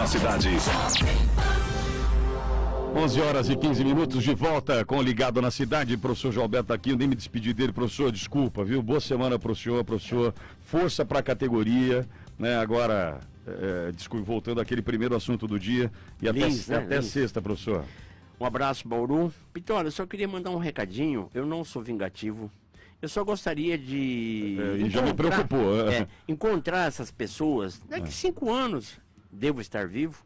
na cidade. 11 horas e 15 minutos de volta com o Ligado na Cidade. Professor João Alberto tá aqui, eu nem me despedi dele. Professor, desculpa, viu? Boa semana pro senhor, professor. Força pra categoria, né? Agora, voltando àquele primeiro assunto do dia e até sexta, professor. Um abraço, Bauru. Piton, eu só queria mandar um recadinho. Eu não sou vingativo. Eu só gostaria de... já me preocupou. Encontrar essas pessoas. Daqui 5 anos, devo estar vivo.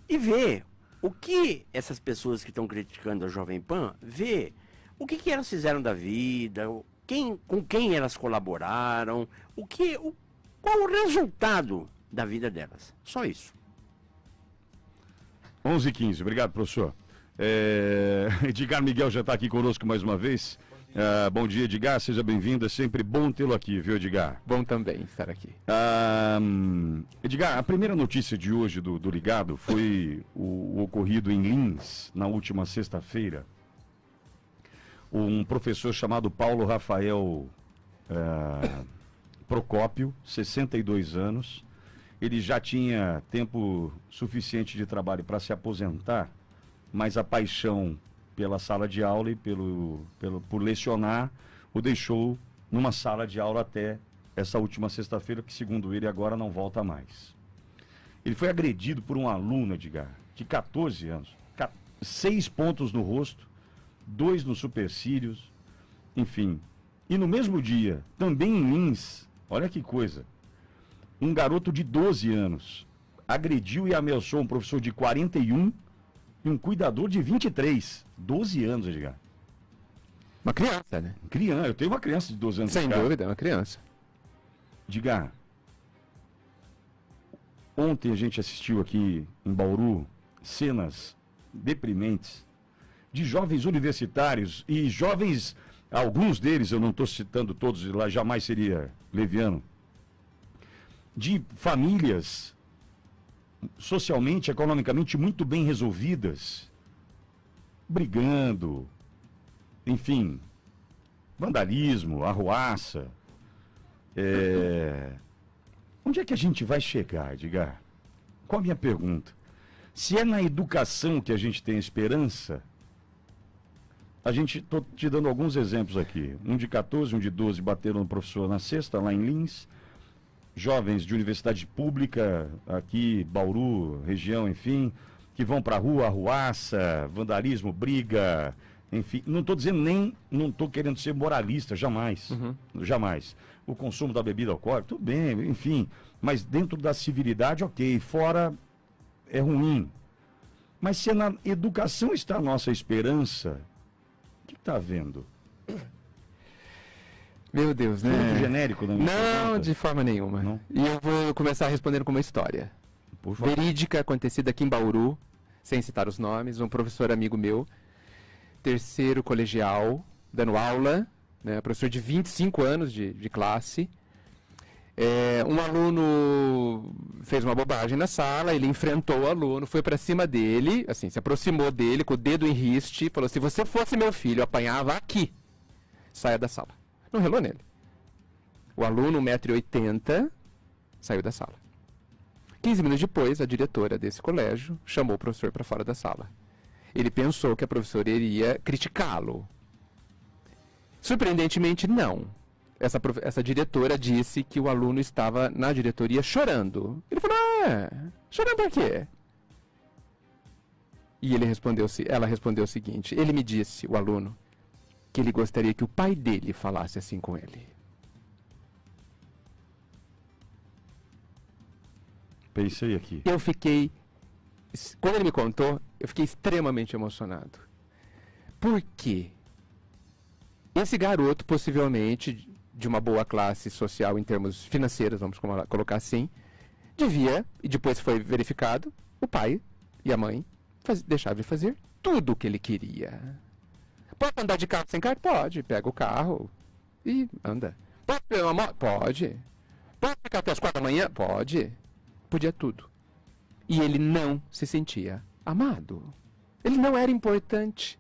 E ver o que essas pessoas que estão criticando a Jovem Pan, ver o que elas fizeram da vida, com quem elas colaboraram, qual o resultado da vida delas. Só isso. 11h15. Obrigado, professor. Edgar Miguel já está aqui conosco mais uma vez. Bom dia, Edgar, seja bem-vindo, é sempre bom tê-lo aqui, viu, Edgar? Bom também estar aqui. Edgar, a primeira notícia de hoje do Ligado foi o ocorrido em Lins, na última sexta-feira. Um professor chamado Paulo Rafael Procópio, 62 anos, ele já tinha tempo suficiente de trabalho para se aposentar, mas a paixão pela sala de aula e por lecionar, o deixou numa sala de aula até essa última sexta-feira, que segundo ele agora não volta mais. Ele foi agredido por um aluno, Edgar, de 14 anos, 6 pontos no rosto, 2 nos supercílios, enfim. E no mesmo dia, também em Lins, olha que coisa, um garoto de 12 anos agrediu e ameaçou um professor de 41 e um cuidador de 23, 12 anos, Edgar. Uma criança, né? Eu tenho uma criança de 12 anos. Sem dúvida, é uma criança. Edgar, ontem a gente assistiu aqui em Bauru cenas deprimentes de jovens universitários e jovens, alguns deles, eu não estou citando todos, lá jamais seria leviano, de famílias socialmente, economicamente muito bem resolvidas, brigando, enfim, vandalismo, arruaça. Onde é que a gente vai chegar, Edgar? Qual a minha pergunta? Se é na educação que a gente tem esperança, estou te dando alguns exemplos aqui. Um de 14, um de 12 bateram no professor na sexta, lá em Lins. Jovens de universidade pública, aqui, Bauru, região, enfim, que vão para a rua, arruaça, vandalismo, briga, enfim. Não estou dizendo não estou querendo ser moralista, jamais, jamais. O consumo da bebida alcoólica, tudo bem, enfim, mas dentro da civilidade, ok, fora é ruim. Mas se na educação está a nossa esperança, o que está havendo? Meu Deus, né? Muito genérico, não? Não, de forma nenhuma. Não? E eu vou começar respondendo com uma história verídica, acontecida aqui em Bauru, sem citar os nomes. Um professor amigo meu, terceiro colegial, dando aula, né? Professor de 25 anos de classe. Um aluno fez uma bobagem na sala, ele enfrentou o aluno, foi para cima dele, assim, se aproximou dele com o dedo em riste, falou: se você fosse meu filho, eu apanhava aqui. Saia da sala. Não relou nele. O aluno, 1,80 m, saiu da sala. 15 minutos depois, a diretora desse colégio chamou o professor para fora da sala. Ele pensou que a professora iria criticá-lo. Surpreendentemente, não. Essa diretora disse que o aluno estava na diretoria chorando. Ele falou: chorando por quê? E ela respondeu o seguinte: ele me disse, o aluno, que ele gostaria que o pai dele falasse assim com ele. Pensei aqui. Quando ele me contou, eu fiquei extremamente emocionado. Por quê? Esse garoto, possivelmente, de uma boa classe social em termos financeiros, vamos colocar assim, devia, e depois foi verificado, o pai e a mãe deixavam de fazer tudo o que ele queria. Pode andar de carro sem carta? Pode. Pega o carro e anda. Pode pegar uma moto? Pode. Pode ficar até as 4 da manhã? Pode. Podia tudo. E ele não se sentia amado. Ele não era importante.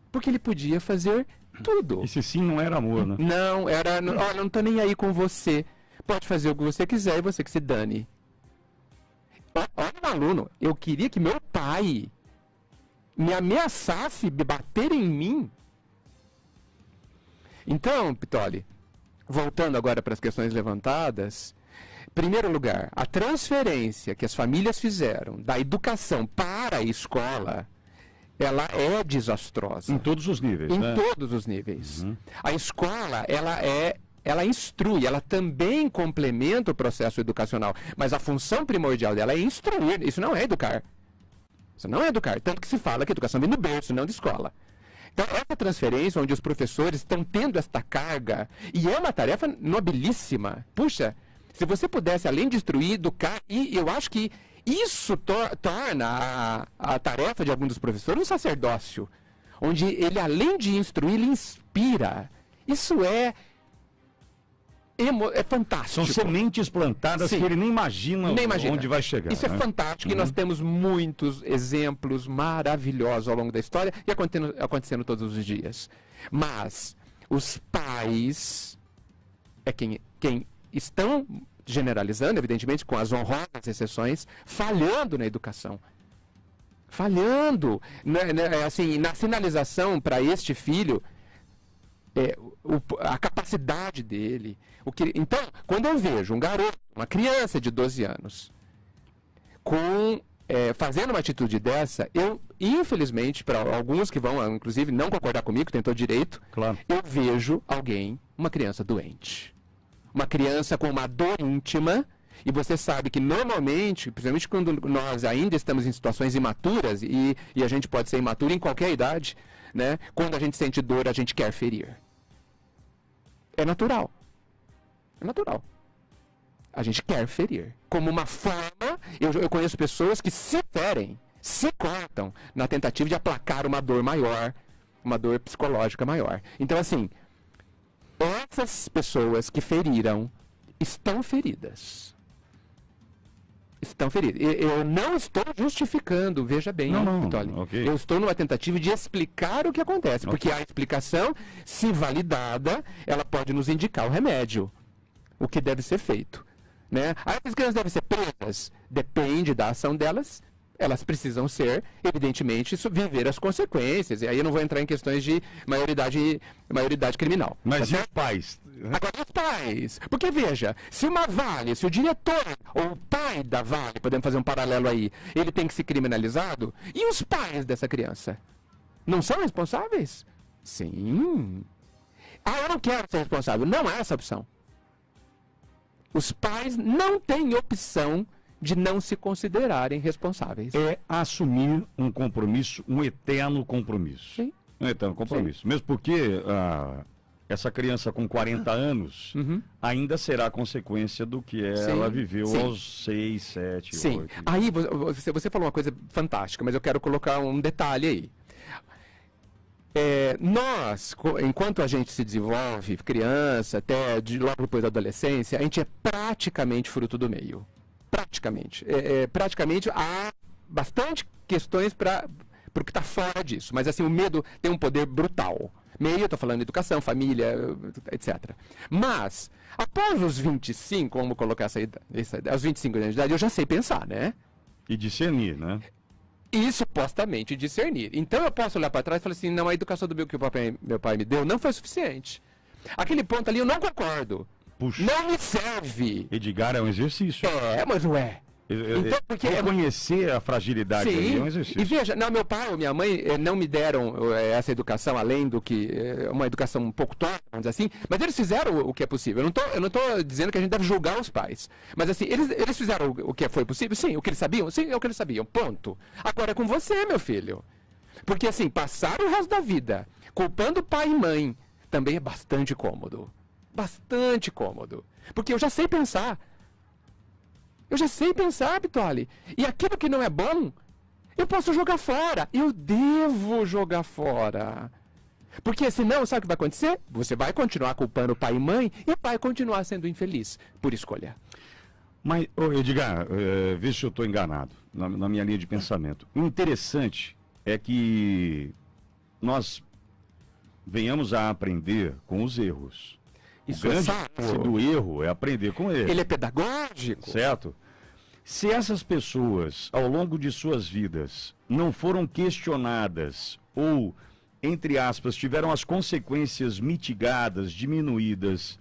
Porque ele podia fazer tudo. Esse sim não era amor, né? Não, era... Olha, não tô nem aí com você. Pode fazer o que você quiser e você que se dane. Olha o aluno, eu queria que meu pai me ameaçasse de bater em mim. Então, Pitoli, voltando agora para as questões levantadas, em primeiro lugar, a transferência que as famílias fizeram da educação para a escola, ela é desastrosa. Em todos os níveis, né? Em todos os níveis. A escola, ela instrui, ela também complementa o processo educacional, mas a função primordial dela é instruir, isso não é educar. Isso não é educar, tanto que se fala que a educação vem do berço, não de escola. Então, essa transferência, onde os professores estão tendo esta carga, e é uma tarefa nobilíssima. Puxa, se você pudesse, além de instruir, educar, e eu acho que isso torna a tarefa de alguns dos professores um sacerdócio, onde ele, além de instruir, ele inspira. Isso é fantástico. São sementes plantadas que ele nem imagina onde vai chegar. Isso é fantástico e nós temos muitos exemplos maravilhosos ao longo da história e acontecendo todos os dias. Mas os pais é quem estão generalizando, evidentemente, com as honrosas exceções, falhando na educação. Falhando assim, na sinalização para este filho, a capacidade dele. Então, quando eu vejo um garoto, uma criança de 12 anos, fazendo uma atitude dessa, eu, infelizmente, para alguns que vão, inclusive, não concordar comigo, que tem todo direito, claro, eu vejo uma criança doente. Uma criança com uma dor íntima, e você sabe que normalmente, principalmente quando nós ainda estamos em situações imaturas, e a gente pode ser imaturo em qualquer idade, né? Quando a gente sente dor, a gente quer ferir. É natural. É natural. A gente quer ferir. Como uma forma, eu conheço pessoas que se ferem, se cortam, na tentativa de aplacar uma dor maior, uma dor psicológica maior. Então, assim, essas pessoas que feriram estão feridas. Estão feridas. Eu não estou justificando, veja bem, Pitoli. Okay. Eu estou numa tentativa de explicar o que acontece, porque a explicação, se validada, ela pode nos indicar o remédio, o que deve ser feito. Né? As crianças devem ser presas? Depende da ação delas. Elas precisam ser, evidentemente, viver as consequências. E aí eu não vou entrar em questões de maioridade criminal. Mas e os pais? Agora, os pais. Porque, veja, se uma Vale, se o diretor ou o pai da Vale, podemos fazer um paralelo aí, ele tem que ser criminalizado, e os pais dessa criança? Não são responsáveis? Sim. Eu não quero ser responsável. Não há essa opção. Os pais não têm opção de não se considerarem responsáveis. É assumir um compromisso, um eterno compromisso. Sim. Um eterno compromisso. Sim. Mesmo porque essa criança com 40 anos ainda será a consequência do que ela viveu aos 6, 7, 8. Aí você falou uma coisa fantástica, mas eu quero colocar um detalhe aí. Nós, enquanto a gente se desenvolve, criança, até logo depois da adolescência, a gente é praticamente fruto do meio. Praticamente. Praticamente há bastante questões para o que está fora disso. Mas assim, o medo tem um poder brutal. Meio, eu estou falando de educação, família, etc. Mas, após os 25, vamos colocar aos 25 anos de idade, eu já sei pensar, né? E discernir, né? E supostamente discernir. Então eu posso olhar para trás e falar assim, não, a educação do que meu pai me deu não foi suficiente. Aquele ponto ali eu não concordo. Puxa. Não me serve. Edgar, é um exercício. Mas não é. Então, porque reconhecer a fragilidade aí é um exercício. E veja, meu pai ou minha mãe não me deram essa educação, além do que uma educação um pouco torta, vamos dizer assim, mas eles fizeram o que é possível. Eu não estou dizendo que a gente deve julgar os pais. Mas assim, eles fizeram o que foi possível? Sim. O que eles sabiam? Sim, é o que eles sabiam. Ponto. Agora é com você, meu filho. Porque assim, passar o resto da vida culpando pai e mãe também é bastante cômodo. Bastante cômodo. Porque eu já sei pensar. Eu já sei pensar, Pitoli. E aquilo que não é bom, eu posso jogar fora. Eu devo jogar fora. Porque senão, sabe o que vai acontecer? Você vai continuar culpando pai e mãe e vai continuar sendo infeliz por escolha. Mas, Edgar, vê se eu estou enganado na minha linha de pensamento. O interessante é que nós venhamos a aprender com os erros. Isso o grande do erro é aprender com ele. Ele é pedagógico. Certo? Se essas pessoas, ao longo de suas vidas, não foram questionadas ou, entre aspas, tiveram as consequências mitigadas, diminuídas,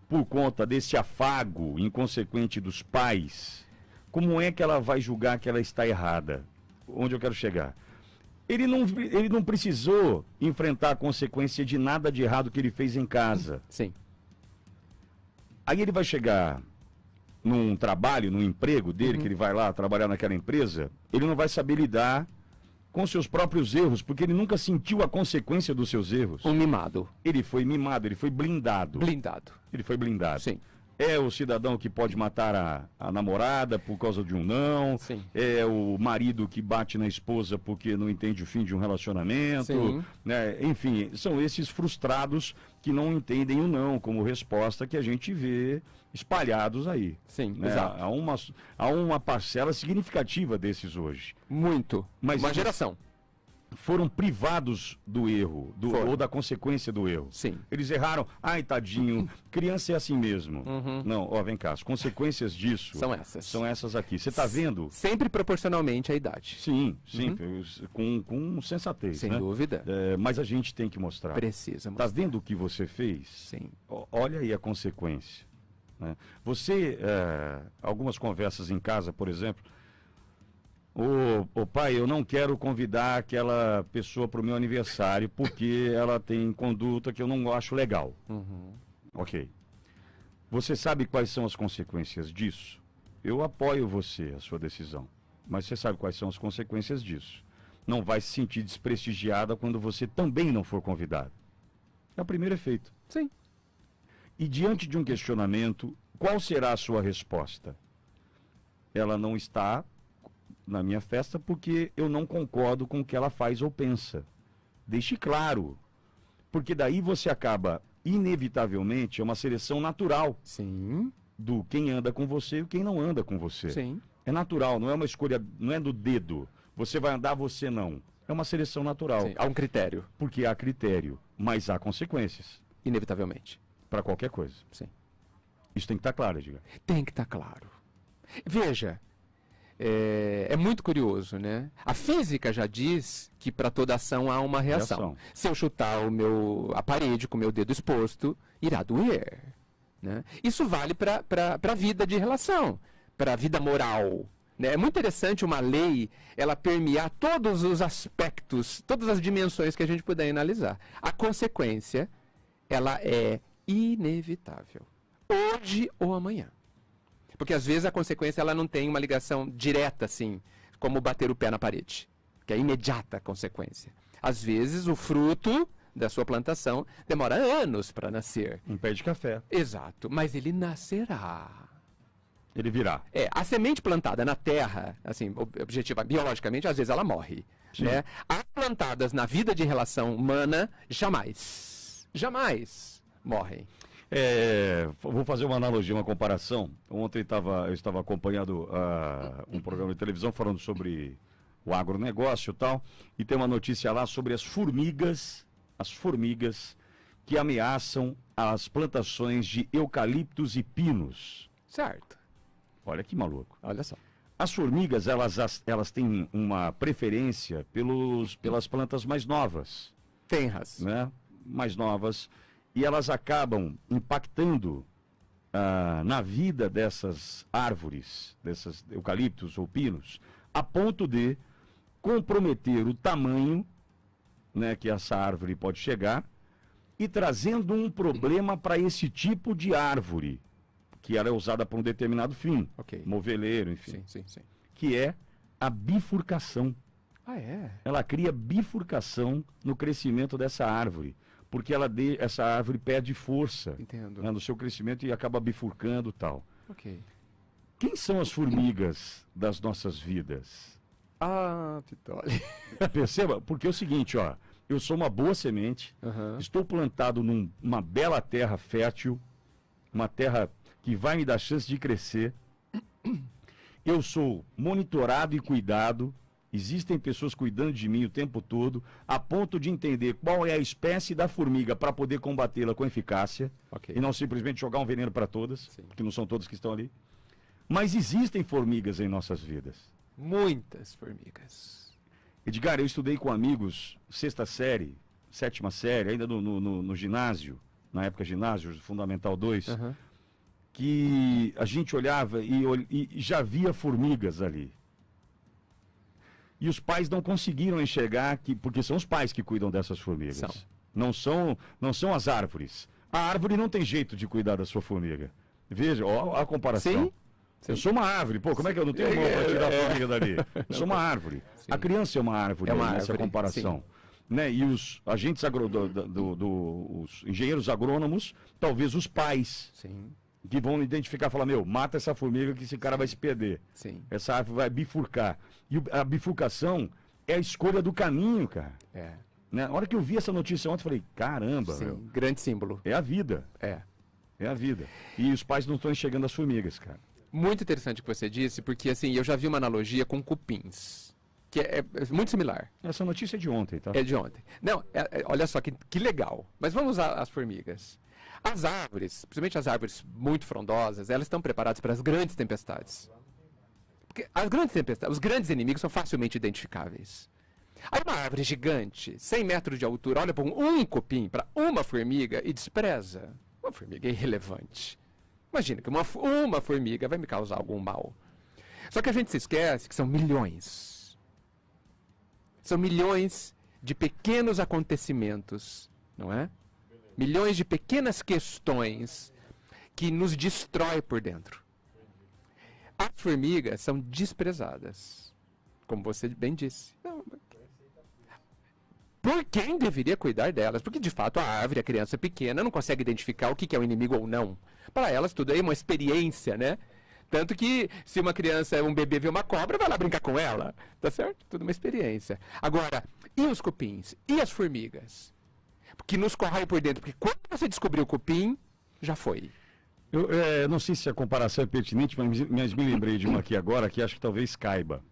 por conta desse afago inconsequente dos pais, como é que ela vai julgar que ela está errada? Onde eu quero chegar? Ele não precisou enfrentar a consequência de nada de errado que ele fez em casa. Sim. Aí ele vai chegar num trabalho, num emprego dele, que ele vai lá trabalhar naquela empresa, ele não vai saber lidar com seus próprios erros, porque ele nunca sentiu a consequência dos seus erros. Um mimado. Ele foi mimado, ele foi blindado. Blindado. Ele foi blindado. Sim. É o cidadão que pode matar a namorada por causa de um não. Sim. É o marido que bate na esposa porque não entende o fim de um relacionamento. Sim. Né? Enfim, são esses frustrados que não entendem o não como resposta que a gente vê espalhados aí. Sim, né? exato. Há uma parcela significativa desses hoje. Muito. Mas uma geração. Foram privados do erro, ou da consequência do erro. Sim. Eles erraram. Ai, tadinho, criança é assim mesmo. Não, ó, vem cá, as consequências disso... São essas. São essas aqui. Você está vendo? Sempre proporcionalmente à idade. Sim, sim, com sensatez, Sem né? dúvida. Mas a gente tem que mostrar. Precisa Está mostrar. vendo o que você fez? Sim. Olha aí a consequência. Né? Você, algumas conversas em casa, por exemplo... Ô pai, eu não quero convidar aquela pessoa para o meu aniversário porque ela tem conduta que eu não acho legal. Ok. Você sabe quais são as consequências disso? Eu apoio você, a sua decisão. Mas você sabe quais são as consequências disso. Não vai se sentir desprestigiada quando você também não for convidado. É o primeiro efeito. Sim. E diante de um questionamento, qual será a sua resposta? Ela não está na minha festa porque eu não concordo com o que ela faz ou pensa. Deixe claro. Porque daí você acaba, inevitavelmente, é uma seleção natural. Sim. Do quem anda com você e quem não anda com você. Sim. É natural, não é uma escolha, não é do dedo. Você vai andar, você não. É uma seleção natural. Sim. Há um critério. Porque há critério, mas há consequências. Inevitavelmente. Para qualquer coisa. Sim. Isso tem que estar claro, Edgar. Tem que estar claro. Veja, é muito curioso, né? A física já diz que para toda ação há uma reação. Se eu chutar a parede com o meu dedo exposto, irá doer. Né? Isso vale para a vida de relação, para a vida moral. Né? É muito interessante uma lei, ela permear todos os aspectos, todas as dimensões que a gente puder analisar. A consequência, ela é inevitável. Hoje ou amanhã. Porque às vezes a consequência ela não tem uma ligação direta, assim, como bater o pé na parede, que é imediata a consequência. Às vezes o fruto da sua plantação demora anos para nascer. Um pé de café. Exato, mas ele nascerá. Ele virá. A semente plantada na terra, assim, objetiva, biologicamente, às vezes ela morre. Né? As plantadas na vida de relação humana, jamais morrem. Vou fazer uma analogia, uma comparação. Ontem eu estava acompanhando um programa de televisão falando sobre o agronegócio e tal, e tem uma notícia lá sobre as formigas que ameaçam as plantações de eucaliptos e pinos. Certo. Olha que maluco. Olha só. As formigas, elas têm uma preferência pelas plantas mais novas. Tenras. Né? Mais novas. E elas acabam impactando na vida dessas árvores, desses eucaliptos ou pinos, a ponto de comprometer o tamanho, né, que essa árvore pode chegar e trazendo um problema para esse tipo de árvore, que ela é usada para um determinado fim, moveleiro, enfim, sim. Que é a bifurcação. Ah, é? Ela cria bifurcação no crescimento dessa árvore. Porque essa árvore perde força, né, no seu crescimento e acaba bifurcando e tal. Ok. Quem são as formigas das nossas vidas? Ah, Pitoli. Perceba, porque é o seguinte, ó, eu sou uma boa semente, estou plantado numa bela terra fértil, uma terra que vai me dar chance de crescer. Eu sou monitorado e cuidado. Existem pessoas cuidando de mim o tempo todo, a ponto de entender qual é a espécie da formiga para poder combatê-la com eficácia, e não simplesmente jogar um veneno para todas, porque não são todas que estão ali. Mas existem formigas em nossas vidas. Muitas formigas. Edgar, eu estudei com amigos, 6ª série, 7ª série, ainda no ginásio, na época ginásio, Fundamental 2, que a gente olhava e já via formigas ali. E os pais não conseguiram enxergar, porque são os pais que cuidam dessas formigas. Não são as árvores. A árvore não tem jeito de cuidar da sua formiga. Veja, ó a comparação. Sim. Eu sou uma árvore. Pô, como é que eu não tenho mão para tirar a formiga dali? Eu sou uma árvore. Sim. A criança é uma árvore nessa comparação. Né? E os agentes os engenheiros agrônomos, talvez os pais, que vão identificar e falar, mata essa formiga que esse cara vai se perder. Essa árvore vai bifurcar. E a bifurcação é a escolha do caminho, cara. Né? Na hora que eu vi essa notícia ontem, eu falei, caramba, grande símbolo. É a vida. É a vida. E os pais não estão enxergando as formigas, cara. Muito interessante o que você disse, porque assim, eu já vi uma analogia com cupins, que é muito similar. Essa notícia é de ontem, tá? É de ontem. Não, olha só que legal. Mas vamos usar as formigas. As árvores, principalmente as árvores muito frondosas, elas estão preparadas para as grandes tempestades. Porque as grandes tempestades, os grandes inimigos são facilmente identificáveis. Aí uma árvore gigante, 100 metros de altura, olha para um cupim, para uma formiga e despreza. Uma formiga é irrelevante. Imagina que uma formiga vai me causar algum mal. Só que a gente se esquece que são milhões. São milhões de pequenos acontecimentos, não é? Milhões de pequenas questões que nos destrói por dentro. As formigas são desprezadas, como você bem disse. Por quem deveria cuidar delas? Porque, de fato, a árvore, a criança pequena, não consegue identificar o que é um inimigo ou não. Para elas, tudo é uma experiência, né? Tanto que, se uma criança, um bebê vê uma cobra, vai lá brincar com ela. Tá certo? Tudo uma experiência. Agora, e os cupins? E as formigas? Que nos corroem por dentro. Porque quando você descobriu o cupim, já foi. Eu não sei se a comparação é pertinente, mas me lembrei de uma aqui agora que acho que talvez caiba.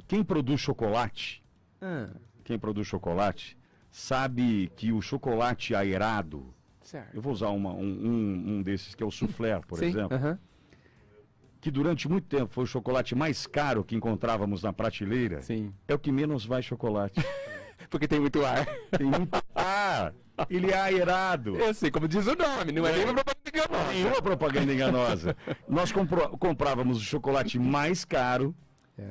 Quem produz chocolate... Quem produz chocolate sabe que o chocolate aerado, eu vou usar um desses que é o soufflé, por exemplo, que durante muito tempo foi o chocolate mais caro que encontrávamos na prateleira, é o que menos vai chocolate. Porque tem muito ar. Tem muito ar. Ele é aerado. Eu sei, como diz o nome, não é nenhuma propaganda enganosa. Nenhuma propaganda enganosa. Nós comprávamos o chocolate mais caro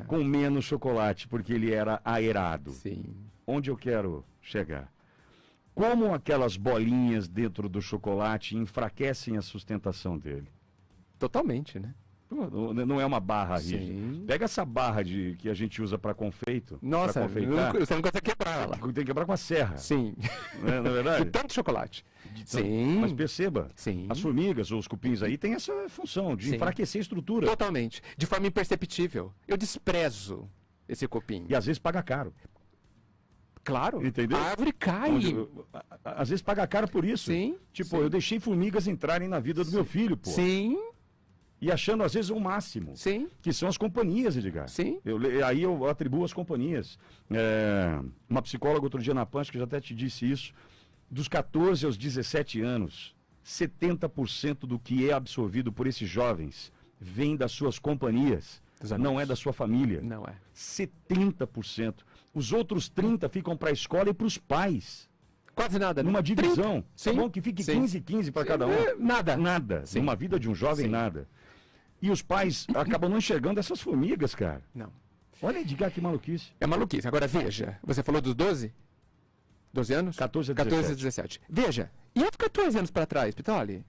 com menos chocolate, porque ele era aerado. Onde eu quero chegar? Como aquelas bolinhas dentro do chocolate enfraquecem a sustentação dele? Totalmente, né? Não é uma barra rígida. Pega essa barra que a gente usa para confeito. Nossa, você não consegue quebrar ela. Tem que quebrar com a serra. Não é verdade? De tanto chocolate. Mas perceba, as formigas ou os cupins aí têm essa função de enfraquecer a estrutura. Totalmente. De forma imperceptível. Eu desprezo esse cupim. E às vezes paga caro. Claro. Entendeu? A árvore cai. Às vezes paga caro por isso. Eu deixei formigas entrarem na vida do meu filho, pô. E achando, às vezes, o máximo. Que são as companhias, Edgar. Aí eu atribuo as companhias. Uma psicóloga outro dia na Punch, que já até te disse isso, dos 14 aos 17 anos, 70% do que é absorvido por esses jovens vem das suas companhias, não é da sua família. Não é. 70%. Os outros 30% ficam para a escola e para os pais. Quase nada, né? Numa divisão. Tá bom que fique 15 para cada um. Nada. Numa vida de um jovem, nada. E os pais acabam não enxergando essas formigas, cara. Não. Olha, Edgar, que maluquice. É maluquice. Agora, veja. Você falou dos 12? 12 anos? 14 a 17. Veja. E os 14 anos para trás, Pitoli?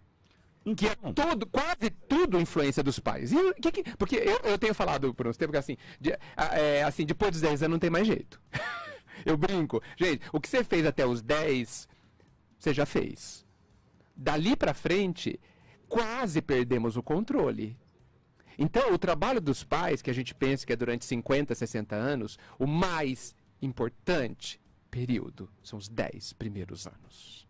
Que é quase tudo influência dos pais. Porque eu tenho falado por uns tempos que assim, depois dos 10 anos não tem mais jeito. Eu brinco. Gente, o que você fez até os 10, você já fez. Dali para frente, quase perdemos o controle. Então, o trabalho dos pais, que a gente pensa que é durante 50, 60 anos, o mais importante período são os 10 primeiros anos.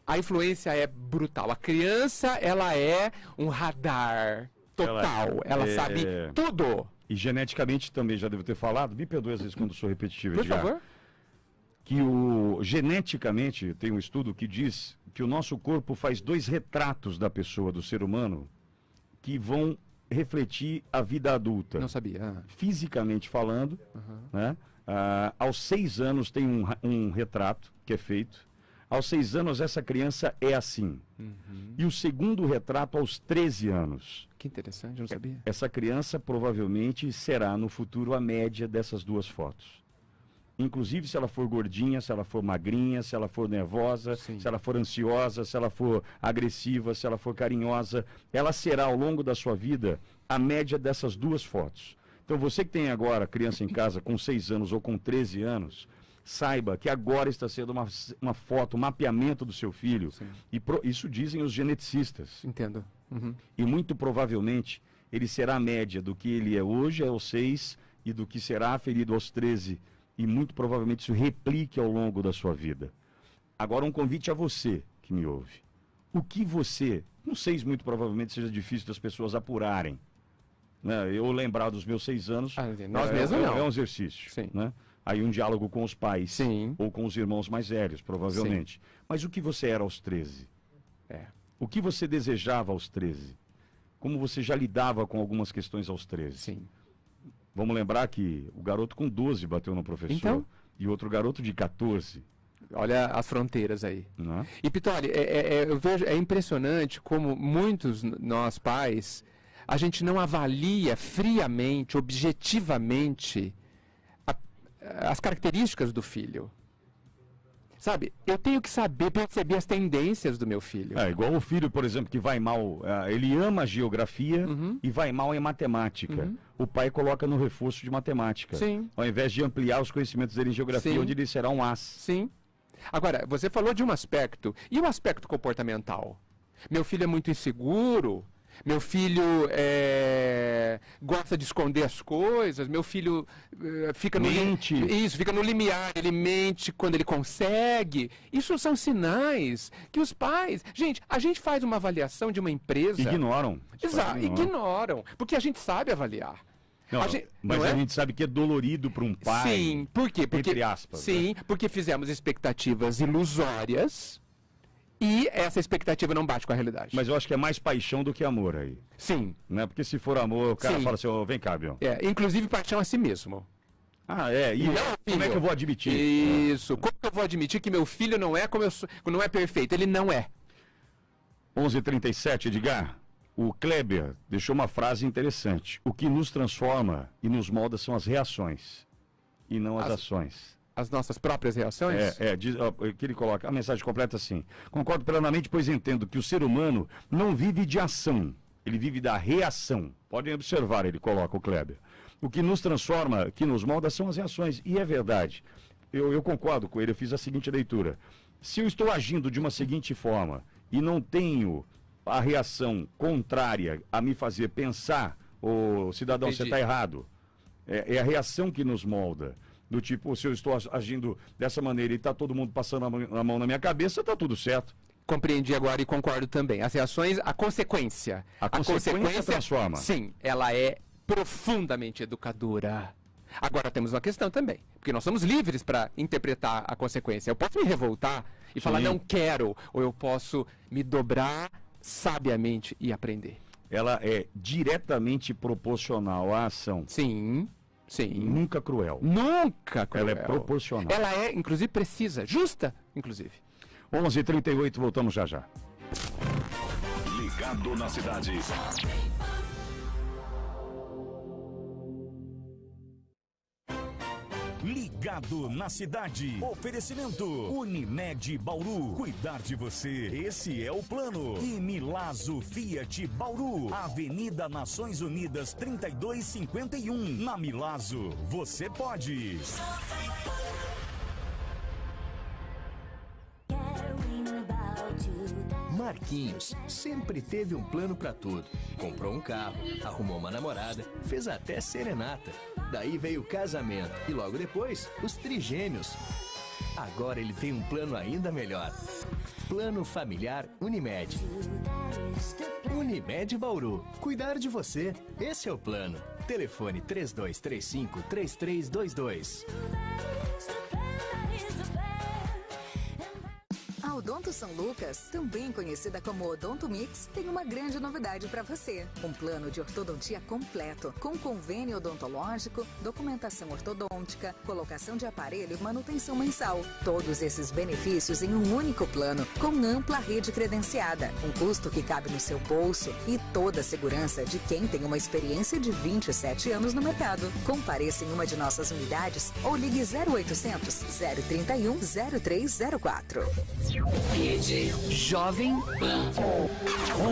A influência é brutal. A criança, ela é um radar total. Ela sabe tudo. E geneticamente também, já devo ter falado, me perdoe às vezes quando sou repetitivo. Por favor. Que geneticamente, tem um estudo que diz que o nosso corpo faz 2 retratos da pessoa, do ser humano, que vão refletir a vida adulta. Não sabia. Fisicamente falando, né? Aos 6 anos tem um retrato que é feito. Aos 6 anos essa criança é assim. E o segundo retrato aos 13 anos. Que interessante, eu não sabia. Essa criança provavelmente será no futuro a média dessas 2 fotos. Inclusive se ela for gordinha, se ela for magrinha, se ela for nervosa, Sim. se ela for ansiosa, se ela for agressiva, se ela for carinhosa, ela será ao longo da sua vida a média dessas 2 fotos. Então você que tem agora criança em casa com 6 anos ou com 13 anos, saiba que agora está sendo uma foto, um mapeamento do seu filho. E isso dizem os geneticistas. Entendo. E muito provavelmente ele será a média do que ele é hoje aos 6 e do que será aferido aos 13. E muito provavelmente isso replique ao longo da sua vida. Agora um convite a você que me ouve. O que você, não sei se muito provavelmente seja difícil das pessoas apurarem. Né? Eu lembrar dos meus 6 anos, nós mesmos não. É um exercício. Sim. Né? Aí um diálogo com os pais. Sim. Ou com os irmãos mais velhos, provavelmente. Sim. Mas o que você era aos 13? O que você desejava aos 13? Como você já lidava com algumas questões aos 13? Sim. Vamos lembrar que o garoto com 12 bateu no professor. Então? E outro garoto de 14. Olha as fronteiras aí. Não. E Pitoli, eu vejo, é impressionante como muitos nós pais, a gente não avalia friamente, objetivamente, as características do filho. Sabe, eu tenho que saber perceber as tendências do meu filho. Igual o filho, por exemplo, que vai mal, ele ama geografia e vai mal em matemática. O pai coloca no reforço de matemática. Sim. Ao invés de ampliar os conhecimentos dele em geografia, Sim. onde ele será um as. Sim. Agora, você falou de um aspecto. E o aspecto comportamental? Meu filho é muito inseguro. Meu filho gosta de esconder as coisas. Meu filho fica fica no limiar. Ele mente quando ele consegue. Isso são sinais que os pais... Gente, a gente faz uma avaliação de uma empresa... Ignoram. Exato, ignoram. Porque a gente sabe avaliar. Não, mas a gente sabe que é dolorido para um pai. Sim, por quê? Entre aspas. Sim, porque fizemos expectativas ilusórias... E essa expectativa não bate com a realidade. Mas eu acho que é mais paixão do que amor aí. Sim. Né? Porque se for amor, o cara Sim. fala assim, vem cá, Bion. Inclusive paixão a si mesmo. E como é que eu vou admitir? Isso. Como que eu vou admitir que meu filho não é não é perfeito? Ele não é. 11h37, Edgar. O Kleber deixou uma frase interessante. O que nos transforma e nos molda são as reações e não as ações. As nossas próprias reações? Que ele coloca, a mensagem completa assim: concordo plenamente, pois entendo que o ser humano não vive de ação, ele vive da reação. Podem observar, ele coloca, o Kleber. O que nos transforma, que nos molda, são as reações. E é verdade. Eu concordo com ele, eu fiz a seguinte leitura. Se eu estou agindo de uma seguinte forma e não tenho a reação contrária a me fazer pensar, cidadão, Entendi. você está errado. É a reação que nos molda. Do tipo, se eu estou agindo dessa maneira e está todo mundo passando a mão na minha cabeça, está tudo certo. Compreendi agora e concordo também. As reações, a consequência. A consequência transforma. Sim, ela é profundamente educadora. Agora temos uma questão também, porque nós somos livres para interpretar a consequência. Eu posso me revoltar e falar não quero, ou eu posso me dobrar sabiamente e aprender. Ela é diretamente proporcional à ação. Sim. Sim. Nunca cruel. Nunca cruel. Ela é proporcional. Ela é, inclusive, precisa. Justa, inclusive. 11h38, voltamos já já. Ligado na cidade. Ligado na cidade. Oferecimento Unimed Bauru. Cuidar de você, esse é o plano. E Milazzo Fiat Bauru. Avenida Nações Unidas 3251. Na Milazzo, você pode. Marquinhos sempre teve um plano pra tudo. Comprou um carro, arrumou uma namorada, fez até serenata. Daí veio o casamento e logo depois, os trigêmeos. Agora ele tem um plano ainda melhor. Plano Familiar Unimed. Unimed Bauru. Cuidar de você, esse é o plano. Telefone 3235-3322. Odonto São Lucas, também conhecida como Odonto Mix, tem uma grande novidade para você. Um plano de ortodontia completo, com convênio odontológico, documentação ortodôntica, colocação de aparelho e manutenção mensal. Todos esses benefícios em um único plano, com ampla rede credenciada, um custo que cabe no seu bolso e toda a segurança de quem tem uma experiência de 27 anos no mercado. Compareça em uma de nossas unidades ou ligue 0800 031 0304. Rede Jovem Pan.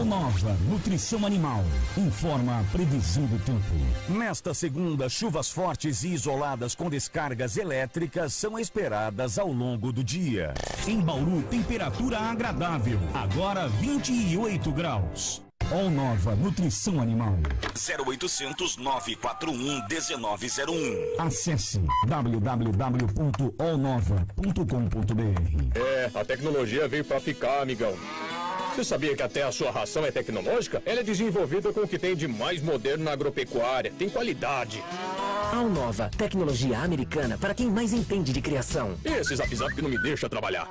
Nova Nutrição Animal informa a previsão do tempo. Nesta segunda, chuvas fortes e isoladas com descargas elétricas são esperadas ao longo do dia. Em Bauru, temperatura agradável, agora 28 graus. Nova Nutrição Animal. 0800 941 1901. Acesse www.olnova.com.br. A tecnologia veio pra ficar, amigão. Você sabia que até a sua ração é tecnológica? Ela é desenvolvida com o que tem de mais moderno na agropecuária. Tem qualidade. Alnova, tecnologia americana para quem mais entende de criação. Esse zap que não me deixa trabalhar.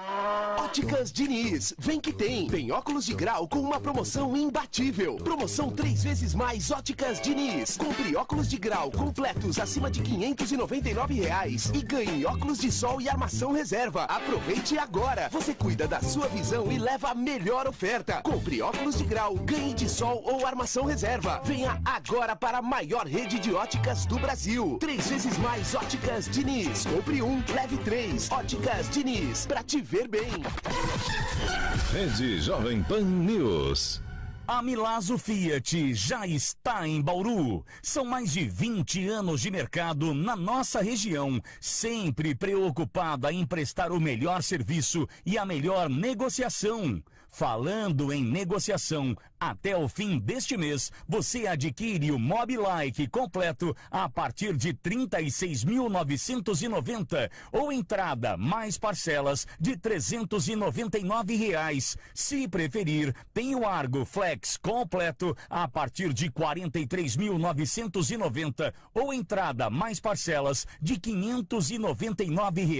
Óticas Diniz, vem que tem. Tem óculos de grau com uma promoção imbatível. Promoção 3 vezes mais Óticas Diniz. Compre óculos de grau completos acima de R$599 e ganhe óculos de sol e armação reserva. Aproveite agora. Você cuida da sua visão e leva a melhor oferta. Compre óculos de grau, ganhe de sol ou armação reserva. Venha agora para a maior rede de óticas do Brasil. 3 vezes mais Óticas Diniz. Compre um, leve 3. Óticas Diniz, pra te ver bem. Rede Jovem Pan News. A Milazzo Fiat já está em Bauru. São mais de 20 anos de mercado na nossa região, sempre preocupada em prestar o melhor serviço e a melhor negociação. Falando em negociação, até o fim deste mês, você adquire o Mobilike completo a partir de R$ 36.990 ou entrada mais parcelas de R$ 399. Se preferir, tem o Argo Flex completo a partir de R$ 43.990 ou entrada mais parcelas de R$ 599.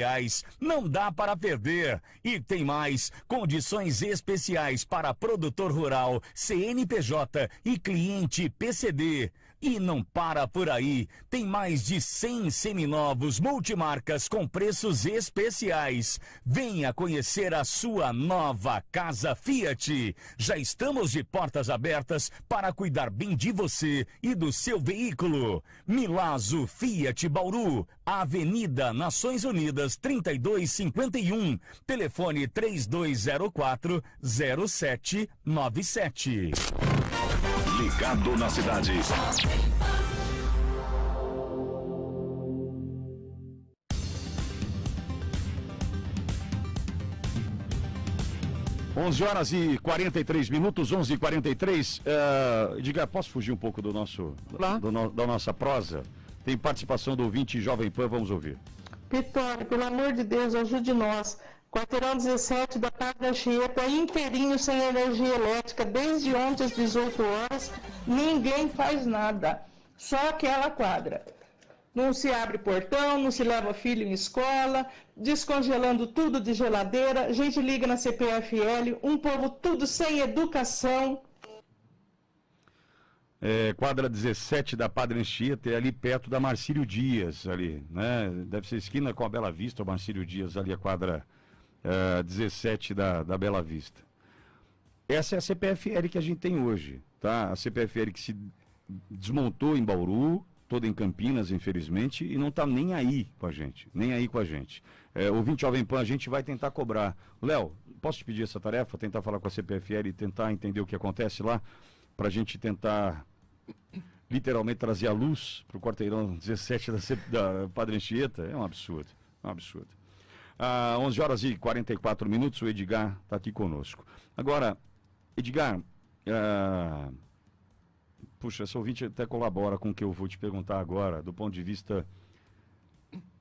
Não dá para perder. E tem mais, condições especiais para produtor rural, CNPJ e cliente PCD. E não para por aí, tem mais de 100 seminovos multimarcas com preços especiais. Venha conhecer a sua nova Casa Fiat. Já estamos de portas abertas para cuidar bem de você e do seu veículo. Milazzo Fiat Bauru, Avenida Nações Unidas 3251, telefone 3204-0797. Ligado na cidade. 11h43, 11h43. Diga, posso fugir um pouco do nosso, da nossa prosa? Tem participação do ouvinte Jovem Pan, vamos ouvir. Vitória, pelo amor de Deus, ajude nós. Quarteirão 17 da Padre Anchieta, inteirinho sem energia elétrica, desde ontem às 18 horas, ninguém faz nada, só aquela quadra. Não se abre portão, não se leva filho em escola, descongelando tudo de geladeira, a gente liga na CPFL, um povo tudo sem educação. Quadra 17 da Padre Anchieta, é ali perto da Marcílio Dias, ali, né? Deve ser esquina com a Bela Vista, o Marcílio Dias, ali a quadra 17 da Bela Vista. Essa é a CPFL que a gente tem hoje, tá? A CPFL que se desmontou em Bauru, toda em Campinas, infelizmente, e não está nem aí com a gente, ouvinte Jovem Pan, a gente vai tentar cobrar. Léo, posso te pedir essa tarefa, tentar falar com a CPFL e tentar entender o que acontece lá, para a gente tentar literalmente trazer a luz para o quarteirão 17 da Padre Anchieta? É um absurdo, 11h44, o Edgar está aqui conosco. Agora, Edgar, puxa, essa ouvinte até colabora com o que eu vou te perguntar agora, do ponto de vista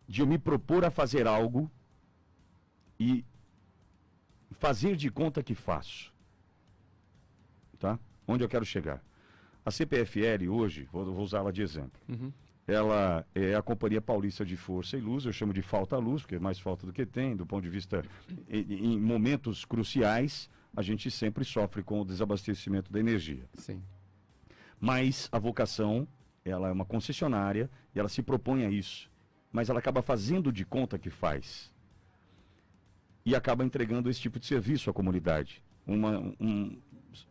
de eu me propor a fazer algo e fazer de conta que faço. Tá? Onde eu quero chegar? A CPFL hoje, vou usá-la de exemplo, ela é a Companhia Paulista de Força e Luz, eu chamo de falta-luz, porque é mais falta do que tem, do ponto de vista, em momentos cruciais, a gente sempre sofre com o desabastecimento da energia. Sim. Mas a vocação, ela é uma concessionária e ela se propõe a isso, mas ela acaba fazendo de conta que faz. E acaba entregando esse tipo de serviço à comunidade.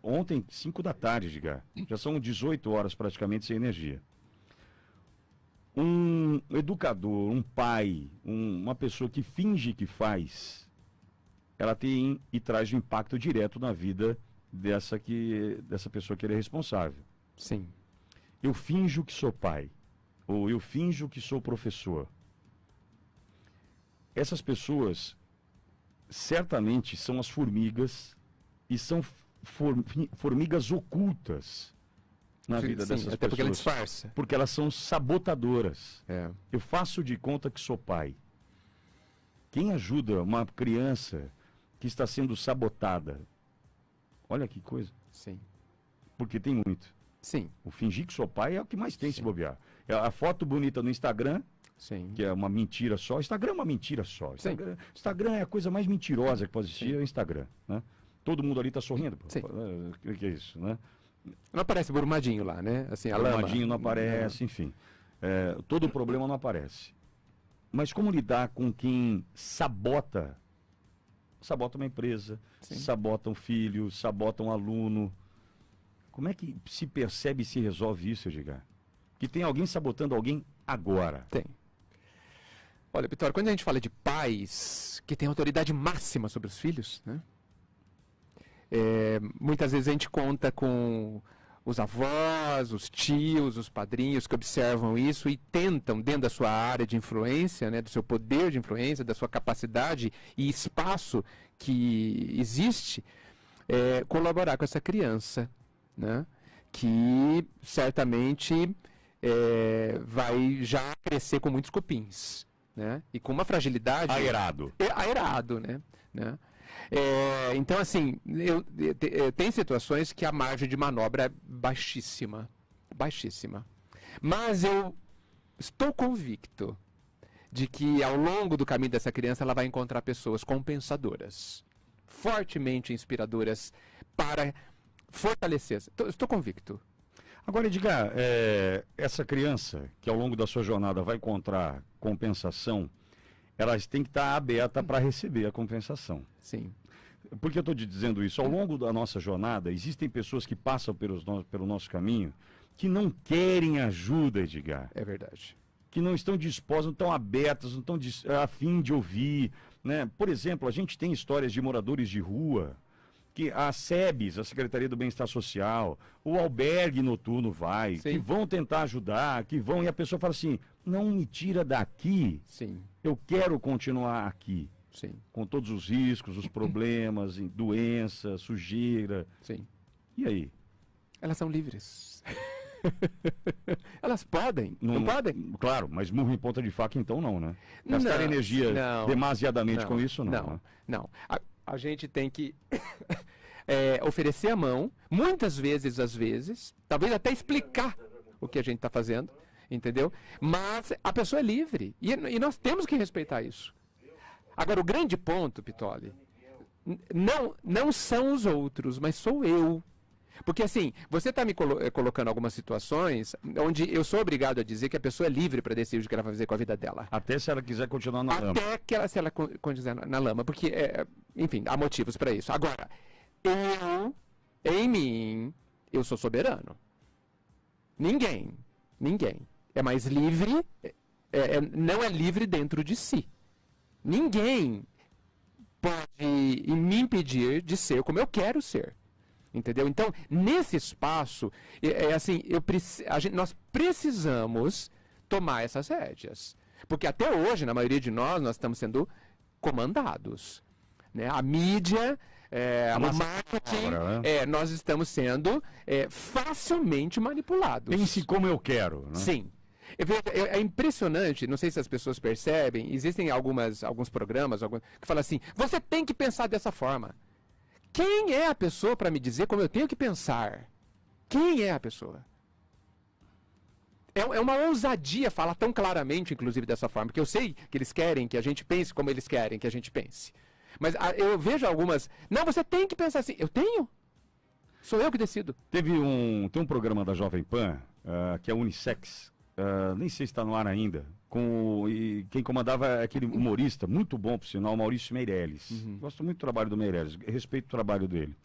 Ontem, 5 da tarde, Edgar, já são 18 horas praticamente sem energia. Um educador, um pai, uma pessoa que finge que faz, ela tem e traz um impacto direto na vida dessa pessoa que ele é responsável. Sim. Eu finjo que sou pai, ou eu finjo que sou professor. Essas pessoas certamente são as formigas e são formigas ocultas na vida dessas pessoas. Até porque ela disfarça. Porque elas são sabotadoras. É. Eu faço de conta que sou pai. Quem ajuda uma criança que está sendo sabotada? Olha que coisa. Sim. Porque tem muito. Sim. O fingir que sou pai é o que mais tem, se bobear. É a foto bonita no Instagram, sim, que é uma mentira só. Instagram é uma mentira só. Instagram é a coisa mais mentirosa que pode existir, é o Instagram, né? Todo mundo ali está sorrindo. Sim. O que é isso, né? Não aparece Brumadinho lá, né? Assim, a Brumadinho lama. não aparece, enfim. Todo o problema não aparece. Mas como lidar com quem sabota uma empresa, sim, sabota um filho, sabota um aluno? Como é que se percebe e se resolve isso, Edgar? Que tem alguém sabotando alguém agora. Tem. Olha, Vitória, quando a gente fala de pais que têm autoridade máxima sobre os filhos, né? Muitas vezes a gente conta com os avós, os tios, os padrinhos que observam isso e tentam, dentro da sua área de influência, né, do seu poder de influência, da sua capacidade e espaço que existe, colaborar com essa criança, né, que certamente vai já crescer com muitos cupins, né, e com uma fragilidade... Aerado. Aerado, né? Então, assim, tem situações que a margem de manobra é baixíssima. Baixíssima. Mas eu estou convicto de que ao longo do caminho dessa criança ela vai encontrar pessoas compensadoras, fortemente inspiradoras para fortalecer. Estou convicto. Agora, Edgar, essa criança que ao longo da sua jornada vai encontrar compensação, elas têm que estar abertas para receber a compensação. Sim. Por que eu estou te dizendo isso? Ao longo da nossa jornada, existem pessoas que passam pelo nosso caminho que não querem ajuda, Edgar. É verdade. Que não estão dispostas, não estão abertas, não estão a fim de ouvir, né? Por exemplo, a gente tem histórias de moradores de rua, que a SEBS, a Secretaria do Bem-Estar Social, o albergue noturno vai, sim, que vão tentar ajudar, que vão, e a pessoa fala assim, não me tira daqui, sim, eu quero continuar aqui. Sim. Com todos os riscos, os problemas, doença, sujeira. Sim. E aí? Elas são livres. Elas podem, não podem? Claro, mas murro em ponta de faca então não, né? Gastar energia demasiadamente com isso não. Não. A gente tem que oferecer a mão, muitas vezes, às vezes, talvez até explicar o que a gente está fazendo, entendeu? Mas a pessoa é livre e nós temos que respeitar isso. Agora, o grande ponto, Pitoli, não são os outros, mas sou eu. Porque, assim, você está me colocando algumas situações onde eu sou obrigado a dizer que a pessoa é livre para decidir o que ela vai fazer com a vida dela. Até se ela quiser continuar na lama. Até que se ela continuar na lama, porque, enfim, há motivos para isso. Agora, em mim, eu sou soberano. Ninguém é mais livre, não é livre dentro de si. Ninguém pode me impedir de ser como eu quero ser. Entendeu? Então, nesse espaço, assim, nós precisamos tomar essas rédeas. Porque até hoje, na maioria de nós estamos sendo comandados. Né? A mídia, o marketing, nós estamos sendo facilmente manipulados. Pense como eu quero. Né? Sim. É impressionante, não sei se as pessoas percebem, existem alguns programas que falam assim, você tem que pensar dessa forma. Quem é a pessoa para me dizer como eu tenho que pensar? Quem é a pessoa? É uma ousadia falar tão claramente, inclusive, dessa forma, que eu sei que eles querem que a gente pense como eles querem que a gente pense. Mas eu vejo algumas... Não, você tem que pensar assim. Eu tenho. Sou eu que decido. Tem um programa da Jovem Pan, que é Unissex, nem sei se está no ar ainda, e quem comandava é aquele humorista, muito bom, por sinal, Maurício Meirelles. Gosto muito do trabalho do Meirelles, respeito o trabalho dele.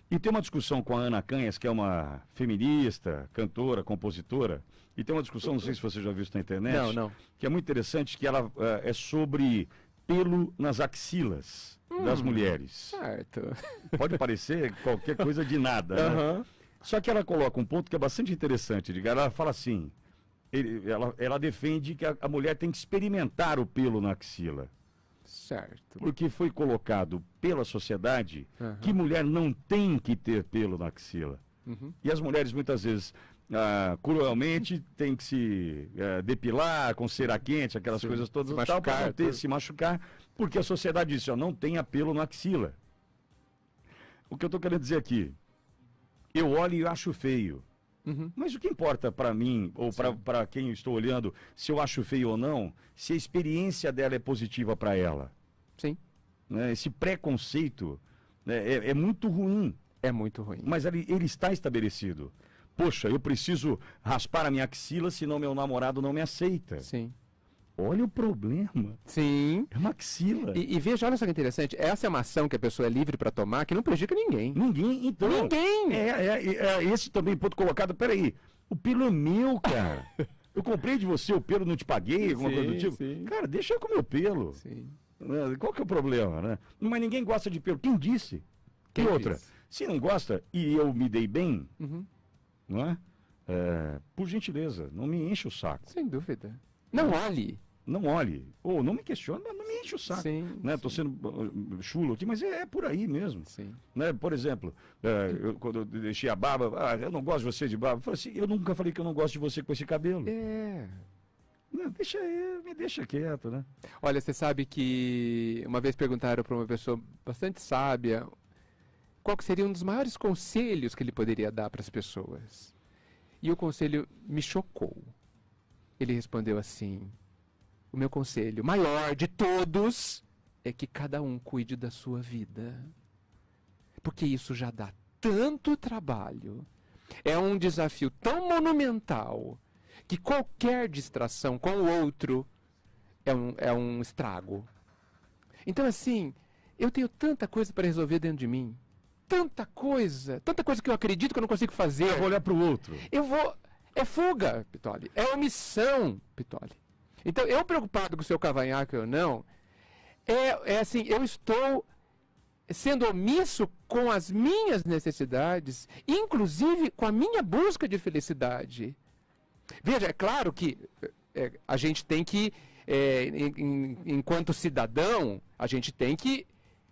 E tem uma discussão com a Ana Canhas, que é uma feminista, cantora, compositora, e tem uma discussão, não sei se você já viu isso na internet, não. Que é muito interessante, que ela é sobre pelo nas axilas das mulheres. Certo. Pode parecer qualquer coisa de nada, né? Só que ela coloca um ponto que é bastante interessante. Ela fala assim, ela defende que a mulher tem que experimentar o pelo na axila. Certo. Porque foi colocado pela sociedade que mulher não tem que ter pelo na axila. E as mulheres muitas vezes, cruelmente, têm que se depilar com cera quente, aquelas coisas todas, se machucar, porque a sociedade diz, não tenha pelo na axila. O que eu estou querendo dizer aqui, eu olho e acho feio. Mas o que importa para mim, ou para quem eu estou olhando, se eu acho feio ou não, se a experiência dela é positiva para ela. Sim. Esse preconceito é muito ruim. É muito ruim. Mas ele está estabelecido. Poxa, eu preciso raspar a minha axila, senão meu namorado não me aceita. Sim. Olha o problema. Sim. É uma axila. E veja, olha só que interessante. Essa é uma ação que a pessoa é livre para tomar, que não prejudica ninguém. Ninguém, então. Ninguém. Esse também ponto colocado. Peraí, o pelo é meu, cara. Eu comprei de você, o pelo não te paguei, alguma coisa do tipo. Sim. Cara, deixa eu com o meu pelo. Sim. Qual que é o problema, né? Mas ninguém gosta de pelo. Quem disse? Quem e outra, disse? Se não gosta e eu me dei bem, não é? Por gentileza, não me enche o saco. Sem dúvida. Não olhe. Não olhe. Ou não me questione, mas não me enche o saco. Sim, né? Tô sendo chulo aqui, mas é por aí mesmo. Sim. Né? Por exemplo, quando eu deixei a barba, eu não gosto de você de barba. Eu falei assim, eu nunca falei que eu não gosto de você com esse cabelo. Não, deixa aí, me deixa quieto, né? Olha, você sabe que uma vez perguntaram para uma pessoa bastante sábia qual que seria um dos maiores conselhos que ele poderia dar para as pessoas. E o conselho me chocou. Ele respondeu assim: o meu conselho maior de todos é que cada um cuide da sua vida. Porque isso já dá tanto trabalho. É um desafio tão monumental que qualquer distração com o outro é um estrago. Então, assim, eu tenho tanta coisa para resolver dentro de mim. Tanta coisa que eu acredito que eu não consigo fazer. Eu vou olhar para o outro. É fuga, Pitoli. É omissão, Pitoli. Então, eu preocupado com o seu cavanhaque ou não, assim, eu estou sendo omisso com as minhas necessidades, inclusive com a minha busca de felicidade. Veja, é claro que a gente tem que, enquanto cidadão, a gente tem que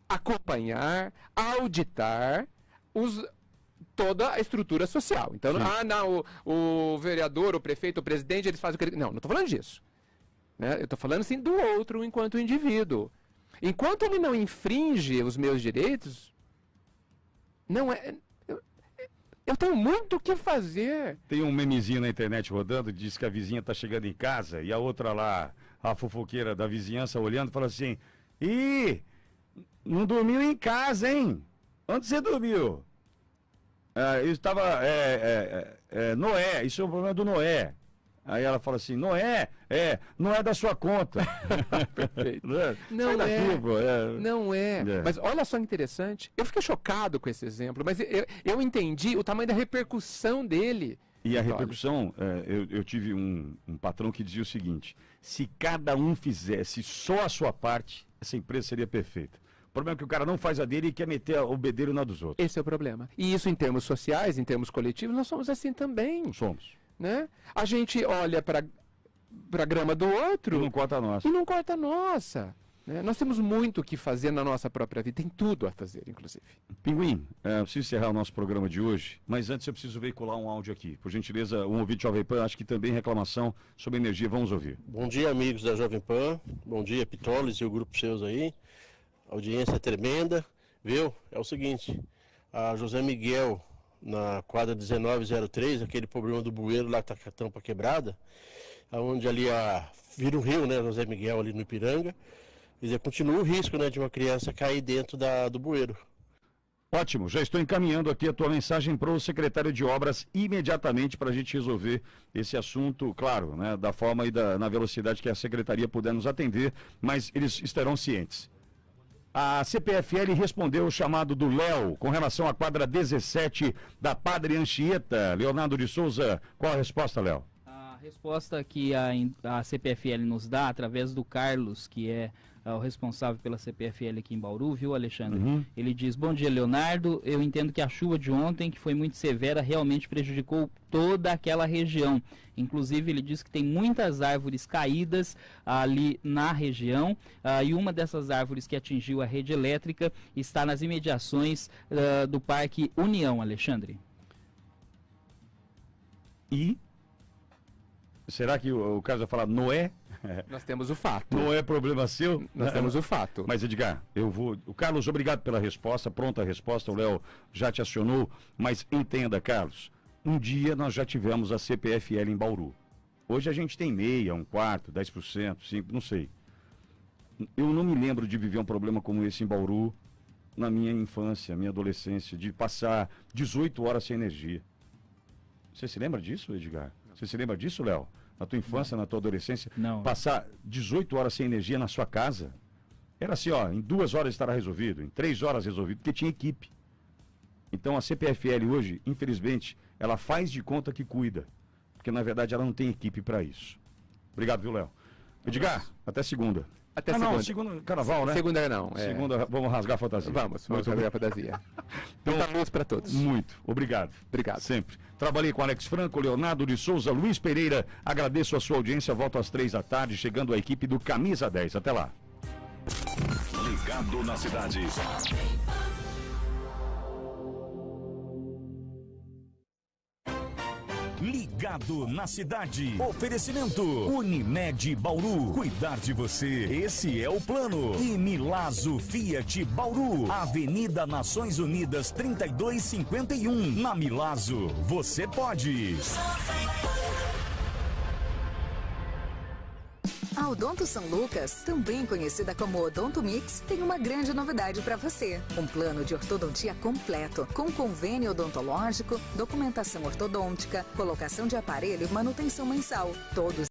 acompanhar, auditar toda a estrutura social. Então, o vereador, o prefeito, o presidente, eles fazem o que eles... Não estou falando disso. Né? Eu estou falando, assim, do outro enquanto indivíduo. Enquanto ele não infringe os meus direitos, não é... Eu tenho muito o que fazer. Tem um memezinho na internet rodando, diz que a vizinha está chegando em casa e a outra lá, a fofoqueira da vizinhança, olhando, fala assim: ih, não dormiu em casa, hein? Onde você dormiu? Eu estava... Noé, isso é o problema do Noé. Aí ela fala assim: Noé, não é da sua conta. Perfeito. Não daqui, pô, não é. Mas olha só que interessante. Eu fiquei chocado com esse exemplo, mas eu entendi o tamanho da repercussão dele. E a repercussão, eu tive um patrão que dizia o seguinte: se cada um fizesse só a sua parte, essa empresa seria perfeita. O problema é que o cara não faz a dele e quer meter o bedelho na dos outros. Esse é o problema. E isso em termos sociais, em termos coletivos, nós somos assim também. Somos. Né? A gente olha para a grama do outro... E não corta a nossa. E não corta a nossa. Né? Nós temos muito o que fazer na nossa própria vida. Tem tudo a fazer, inclusive. Pinguim, eu preciso encerrar o nosso programa de hoje, mas antes eu preciso veicular um áudio aqui. Por gentileza, um ouvinte Jovem Pan, acho que também reclamação sobre energia. Vamos ouvir. Bom dia, amigos da Jovem Pan. Bom dia, Pitolis e o grupo seus aí. A audiência é tremenda. Viu? É o seguinte, a José Miguel, na quadra 1903, aquele problema do bueiro lá que tá com a tampa quebrada, onde ali vira um rio, né, José Miguel ali no Ipiranga. Quer dizer, continua o risco, né, de uma criança cair dentro do bueiro. Ótimo, já estou encaminhando aqui a tua mensagem para o secretário de Obras imediatamente para a gente resolver esse assunto, claro, né, da forma e na velocidade que a secretaria puder nos atender, mas eles estarão cientes. A CPFL respondeu o chamado do Léo com relação à quadra 17 da Padre Anchieta. Leonardo de Souza, qual a resposta, Léo? A resposta que a CPFL nos dá, através do Carlos, que é o responsável pela CPFL aqui em Bauru, viu, Alexandre? Uhum. Ele diz: bom dia, Leonardo, eu entendo que a chuva de ontem, que foi muito severa, realmente prejudicou toda aquela região. Inclusive, ele diz que tem muitas árvores caídas ali na região, e uma dessas árvores que atingiu a rede elétrica está nas imediações do Parque União, Alexandre. E será que o Carlos vai falar Noé? Nós temos o fato. Não é problema seu? Nós temos o fato. Mas, Edgar, o Carlos, obrigado pela resposta, pronta a resposta, o Léo já te acionou, mas entenda, Carlos, um dia nós já tivemos a CPFL em Bauru. Hoje a gente tem meia, 1/4, 10%, 5%, não sei. Eu não me lembro de viver um problema como esse em Bauru na minha infância, minha adolescência, de passar 18 horas sem energia. Você se lembra disso, Edgar? Você se lembra disso, Léo? Na tua infância, na tua adolescência, não. Passar 18 horas sem energia na sua casa, era assim, ó, em 2 horas estará resolvido, em 3 horas resolvido, porque tinha equipe. Então a CPFL hoje, infelizmente, ela faz de conta que cuida, porque na verdade ela não tem equipe para isso. Obrigado, viu, Léo? Edgar, até segunda. Até segunda. Não, segunda carnaval, né? Segunda não. Segunda, vamos rasgar a fantasia. Vamos rasgar a fantasia. Então, muita luz para todos. Muito. Obrigado. Obrigado. Sempre. Trabalhei com Alex Franco, Leonardo de Souza, Luiz Pereira. Agradeço a sua audiência. Volto às 3 da tarde, chegando a equipe do Camisa 10. Até lá. Ligado na cidade. Ligado na cidade. Oferecimento Unimed Bauru. Cuidar de você, esse é o plano. E Milazzo Fiat Bauru. Avenida Nações Unidas 3251. Na Milazzo, você pode. A Odonto São Lucas, também conhecida como Odonto Mix, tem uma grande novidade para você. Um plano de ortodontia completo, com convênio odontológico, documentação ortodôntica, colocação de aparelho e manutenção mensal. Todos